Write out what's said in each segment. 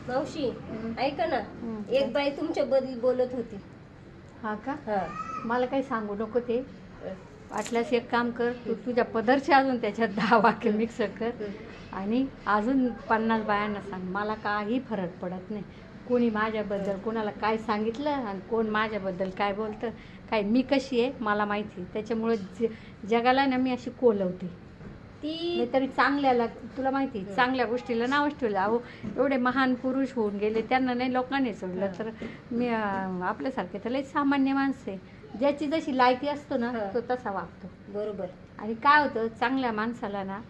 मावशी ऐका ना, एक बाई तुमच्या बद्दल बोलत होती. हा का? हा. मला काही सांगू नको ते. वाटल्यास एक काम कर, तू तुझ्या पदरचे अजून त्याच्यात 10 वाक्य मिक्स कर आणि अजून 50 बायांना सांग. मला काही फरक पडत नाही. कोणी माझ्याबद्दल कोणाला काय सांगितलं आणि कोण माझ्याबद्दल काय बोलतं, काय मी कशी आहे मला माहिती. त्याच्यामुळं जगाला ना मी अशी कोलवते. ती तरी चांगल्याला तुला माहिती चांगल्या गोष्टीला नावच ठेवलं. अहो एवढे महान पुरुष होऊन गेले, त्यांना नाही लोकांनी सोडलं. तर मी आपल्यासारखे तर लई सामान्य माणसं आहे. ज्याची जशी लायकी असतो ना तो तसा वागतो. बरोबर. आणि काय होतं, चांगल्या माणसाला ना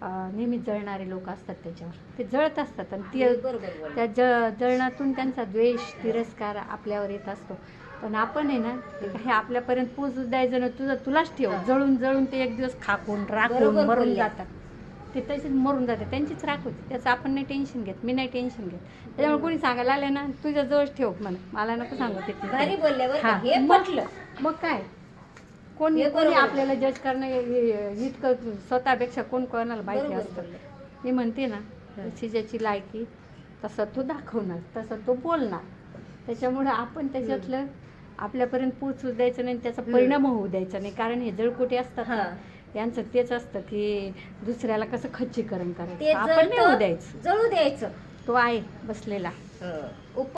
नेहमी जळणारे लोक असतात त्याच्यावर, ते जळत असतात आणि ते त्या जळणातून त्यांचा द्वेष तिरस्कार आपल्यावर येत असतो. पण आपण आहे ना हे आपल्यापर्यंत पोचू द्यायचं ना, तुलाच ठेव. जळून जळून ते एक दिवस खाकून राखून मरून जातात. ते तसेच मरून जाते, त्यांचीच राख होती. त्याचं आपण नाही टेन्शन घेत, मी नाही टेन्शन घेत. त्याच्यामुळे कोणी सांगायला आले ना तुझ्या जवळ ठेव म्हणा, मला नको सांगू ते. भारी बोलल्यावर हा, हे पटलं. मग काय, कोणी आपल्याला जज करणं इतकं स्वतःपेक्षा कोण कोणाला माहिती असतं. मी म्हणते ना, ज्याची लायकी तसं तो दाखवणार, तसं तो बोलणार. त्याच्यामुळे आपण त्याच्यातलं आपल्यापर्यंत पोचू द्यायचं नाही, त्याचा परिणाम होऊ द्यायचा नाही. कारण हे जळकुटे असतात ना, यांचं तेच असतं की दुसऱ्याला कसं खच्चीकरण करायचं, आपण नाही होऊ द्यायचं, जळू द्यायचं. तो आहे बसलेला.